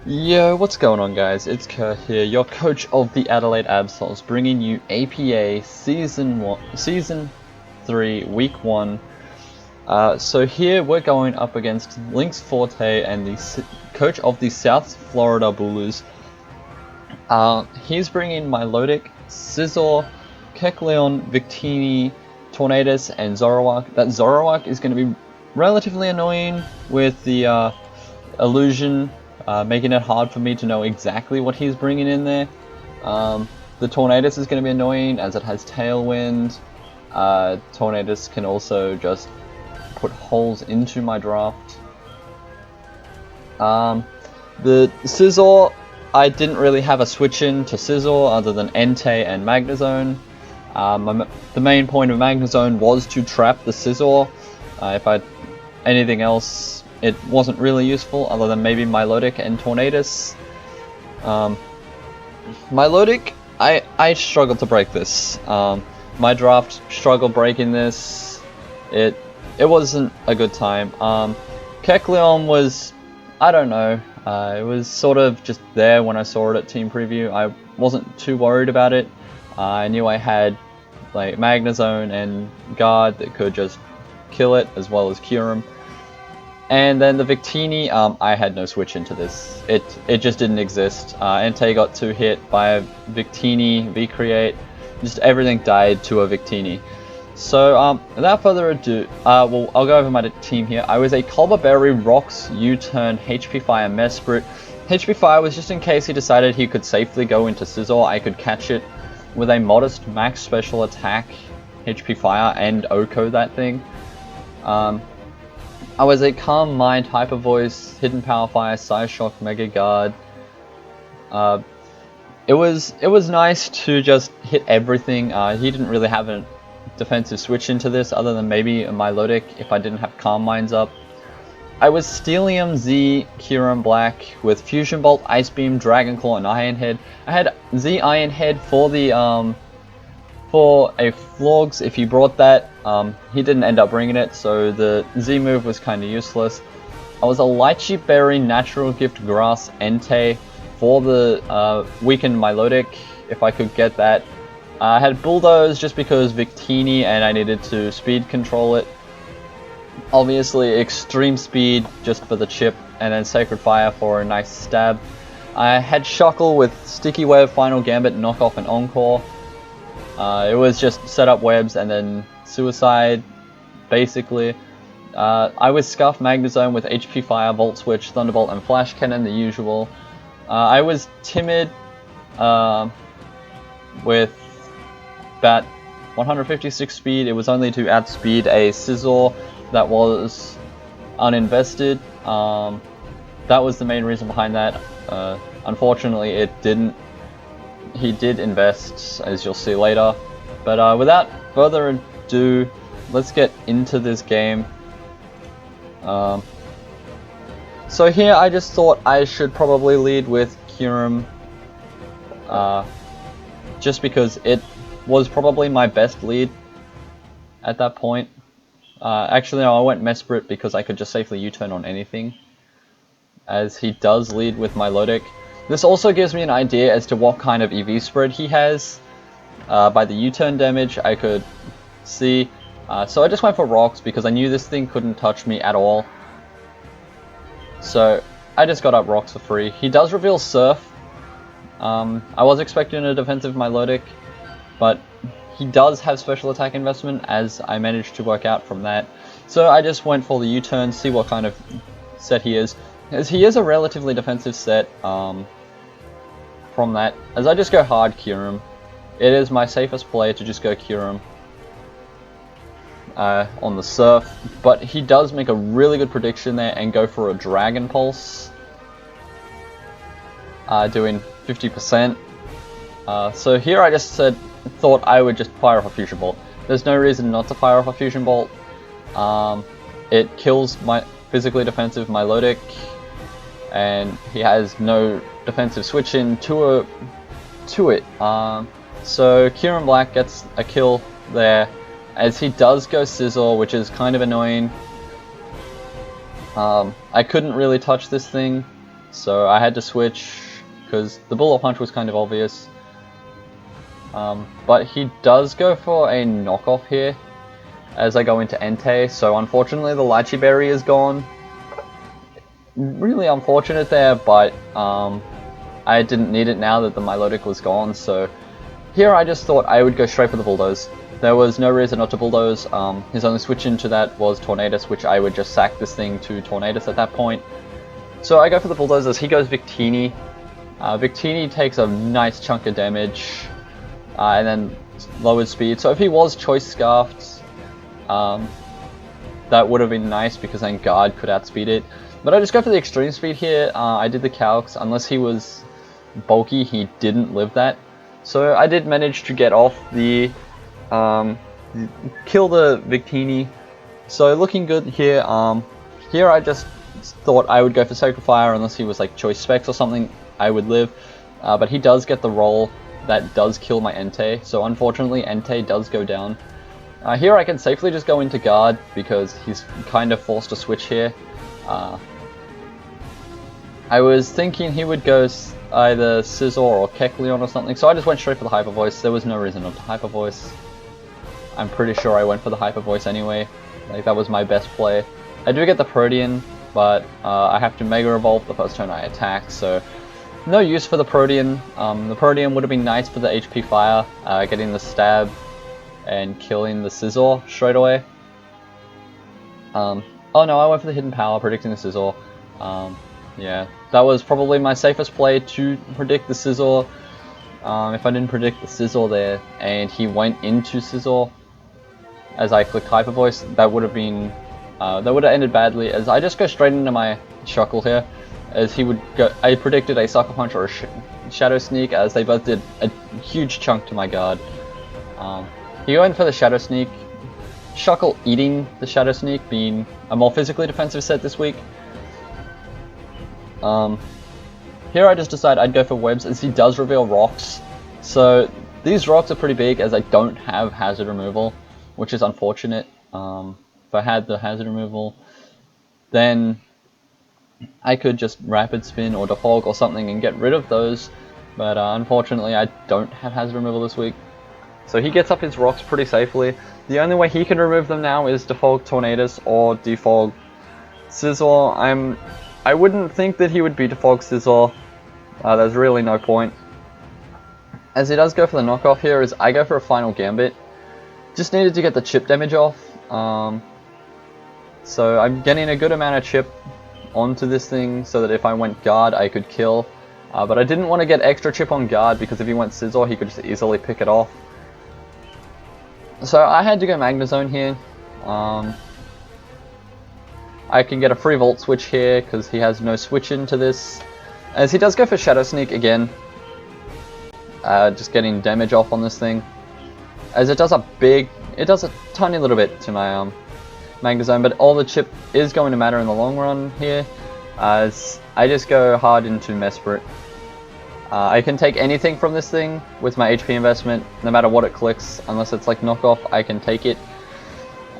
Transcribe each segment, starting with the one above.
Yo, what's going on, guys? It's Kurt here, your coach of the Adelaide Absols, bringing you APA Season 3, Week 1. So here we're going up against LynxForte and the coach of the South Florida Bulus. He's bringing Milotic, Scizor, Kecleon, Victini, Tornadus, and Zoroark. That Zoroark is going to be relatively annoying with the illusion, making it hard for me to know exactly what he's bringing in there. The Tornadus is going to be annoying as it has Tailwind. Tornadus can also just put holes into my draft. The Scizor, I didn't really have a switch in to Scizor other than Entei and Magnezone. The main point of Magnezone was to trap the Scizor. If I had anything else, it wasn't really useful other than maybe Milotic and Tornadus. Milotic, I struggled to break this. My draft struggled breaking this. It wasn't a good time. Kecleon was, I don't know, it was sort of just there when I saw it at Team Preview. I wasn't too worried about it. I knew I had like Magnezone and Guard that could just kill it as well as cure him. And then the Victini, I had no switch into this. It just didn't exist. Entei got 2 hit by a Victini, V-Create. Just everything died to a Victini. So, without further ado, well, I'll go over my team here. I was a Culber Berry, Rocks, U-Turn, HP Fire, Mesprit. HP Fire was just in case he decided he could safely go into Scizor. I could catch it with a modest max special attack, HP Fire, and Oko that thing. I was a Calm Mind, Hyper Voice, Hidden Power Fire, Psyshock, Mega Guard. It was nice to just hit everything. He didn't really have a defensive switch into this other than maybe a Milotic if I didn't have Calm Minds up. I was Steelium, Z, Kyurem Black with Fusion Bolt, Ice Beam, Dragon Claw, and Iron Head. I had Z Iron Head for the for a Flogs. If he brought that, he didn't end up bringing it, so the Z move was kind of useless. I was a Lychee Berry, Natural Gift, Grass, Entei for the weakened Milotic, if I could get that. I had Bulldoze just because Victini and I needed to speed control it. Obviously Extreme Speed just for the chip, and then Sacred Fire for a nice stab. I had Shuckle with Sticky Web, Final Gambit, Knockoff, and Encore. It was just set up webs and then suicide, basically. I was Scuff Magnezone with HP Fire, Volt Switch, Thunderbolt, and Flash Cannon, the usual. I was Timid with about 156 speed. It was only to outspeed a Scizor that was uninvested. That was the main reason behind that. Unfortunately, it didn't. He did invest, as you'll see later. But without further ado, let's get into this game. So here I just thought I should probably lead with Kyurem, just because it was probably my best lead at that point. Actually no, I went Mesprit because I could just safely U-turn on anything, as he does lead with Milotic. This also gives me an idea as to what kind of EV spread he has. By the U-turn damage I could see. So I just went for Rocks because I knew this thing couldn't touch me at all. So I just got up Rocks for free. He does reveal Surf. I was expecting a defensive Milotic, but he does have special attack investment, as I managed to work out from that. So I just went for the U-turn, see what kind of set he is. As he is a relatively defensive set from that, as I just go hard Kyurem. It is my safest play to just go Kyurem on the Surf, but he does make a really good prediction there and go for a Dragon Pulse, doing 50%. So here I just thought I would just fire off a Fusion Bolt. There's no reason not to fire off a Fusion Bolt. It kills my physically defensive Milotic, and he has no defensive switch in to it. So Kyurem Black gets a kill there, as he does go Scizor, which is kind of annoying. I couldn't really touch this thing. so I had to switch because the Bullet Punch was kind of obvious. But he does go for a knockoff here as I go into Entei, so unfortunately the Lychee Berry is gone. Really unfortunate there, but I didn't need it now that the Milotic was gone, so here I just thought I would go straight for the Bulldoze. There was no reason not to Bulldoze. His only switch into that was Tornadus, which I would just sack this thing to Tornadus at that point. So I go for the Bulldoze as he goes Victini. Victini takes a nice chunk of damage, and then lowered speed. So if he was Choice Scarfed, that would have been nice because then Guard could outspeed it. But I just go for the extreme speed here. I did the calcs. Unless he was bulky, he didn't live that. So I did manage to get off the kill the Victini. So looking good here. Here I just thought I would go for Sacred Fire unless he was like Choice Specs or something. I would live, but he does get the roll that does kill my Entei. So unfortunately, Entei does go down. Here I can safely just go into Guard because he's kind of forced to switch here. I was thinking he would go either Scizor or Kecleon or something, so I just went straight for the Hyper Voice. There was no reason not to Hyper Voice. I'm pretty sure I went for the Hyper Voice anyway. Like, that was my best play. I do get the Protean, but I have to Mega Evolve the first turn I attack, so no use for the Protean. The Protean would have been nice for the HP Fire, getting the stab and killing the Scizor straight away. Oh no, I went for the Hidden Power, predicting the Scizor. Yeah, that was probably my safest play to predict the Scizor. If I didn't predict the Scizor there, and he went into Scizor as I clicked Hyper Voice, that would have been that would have ended badly. As I just go straight into my Shuckle here, as he would go. I predicted a Sucker Punch or a Shadow Sneak, as they both did a huge chunk to my Guard. He went for the Shadow Sneak. Shuckle eating the Shadow Sneak, being a more physically defensive set this week. Here I just decided I'd go for Webs as he does reveal rocks. So these rocks are pretty big as I don't have hazard removal, which is unfortunate. If I had the hazard removal, then I could just Rapid Spin or Defog or something and get rid of those. But unfortunately I don't have hazard removal this week. So he gets up his rocks pretty safely. The only way he can remove them now is Defog Tornadus or Defog Scizor. I wouldn't think that he would be Defog Scizor. There's really no point. As he does go for the knockoff here, is I go for a Final Gambit. Just needed to get the chip damage off. So I'm getting a good amount of chip onto this thing so that if I went Guard I could kill. But I didn't want to get extra chip on Guard because if he went Scizor he could just easily pick it off. So I had to go Magnezone here. I can get a free Volt Switch here because he has no switch into this. As he does go for Shadow Sneak again. Just getting damage off on this thing. As it does a tiny little bit to my Magnezone, but all the chip is going to matter in the long run here. As I just go hard into Mesprit. I can take anything from this thing with my HP investment, no matter what it clicks, unless it's like knockoff, I can take it.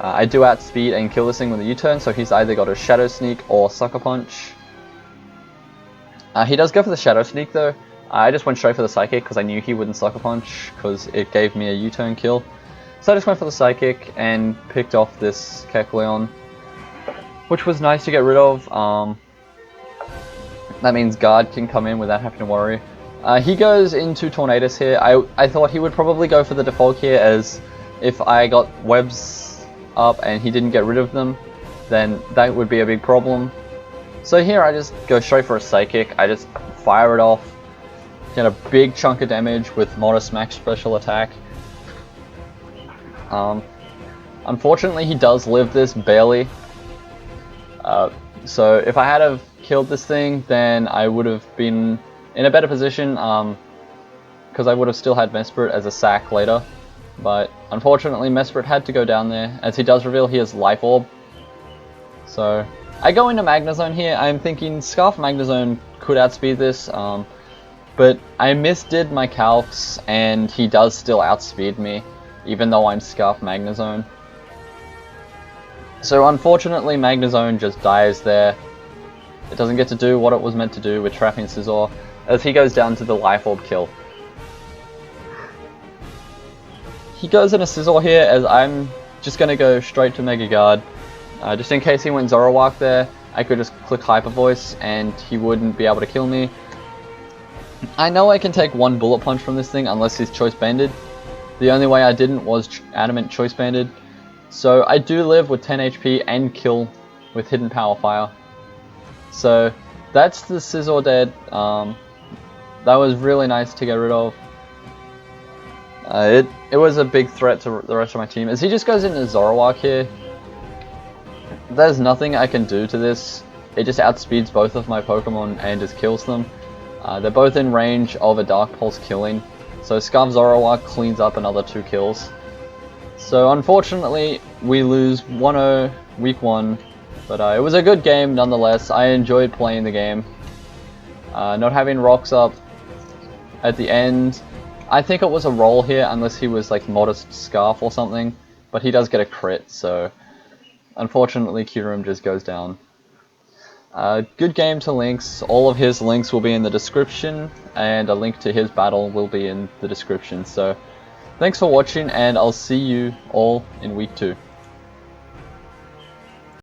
I do outspeed and kill this thing with a U-turn, so he's either got a Shadow Sneak or Sucker Punch. He does go for the Shadow Sneak though. I just went straight for the Psychic because I knew he wouldn't Sucker Punch because it gave me a U-turn kill. So I just went for the Psychic and picked off this Kecleon, which was nice to get rid of. That means Guard can come in without having to worry. He goes into Tornadus here. I thought he would probably go for the Defog here, as if I got Webs up and he didn't get rid of them, then that would be a big problem. So here I just go straight for a Psychic. I just fire it off, get a big chunk of damage with modest max special attack. Unfortunately he does live this barely. So if I had have killed this thing, then I would have been in a better position, because I would have still had Mesprit as a sack later. But unfortunately Mesprit had to go down there, as he does reveal he has Life Orb. So I go into Magnezone here. I'm thinking Scarf Magnezone could outspeed this, but I misdid my calcs and he does still outspeed me, even though I'm Scarf Magnezone. So unfortunately Magnezone just dies there. It doesn't get to do what it was meant to do with trapping Scizor, as he goes down to the Life Orb kill. He goes in a Scizor here, as I'm just going to go straight to Mega Guard. Just in case he went Zoroark there, I could just click Hyper Voice and he wouldn't be able to kill me. I know I can take one Bullet Punch from this thing unless he's Choice Banded. The only way I didn't was Adamant Choice Banded. So I do live with 10 HP and kill with Hidden Power Fire. So that's the Scizor dead. That was really nice to get rid of. It was a big threat to the rest of my team. As he just goes into Zoroark here, there's nothing I can do to this. It just outspeeds both of my Pokemon and just kills them. They're both in range of a Dark Pulse killing, so Scarf Zoroark cleans up another 2 kills. So unfortunately, we lose 1-0 week 1, but it was a good game nonetheless. I enjoyed playing the game. Not having rocks up at the end, I think it was a roll here unless he was like Modest Scarf or something, but he does get a crit, so unfortunately Kyurem just goes down. Good game to Lynx. All of his links will be in the description, and a link to his battle will be in the description. So thanks for watching, and I'll see you all in week 2.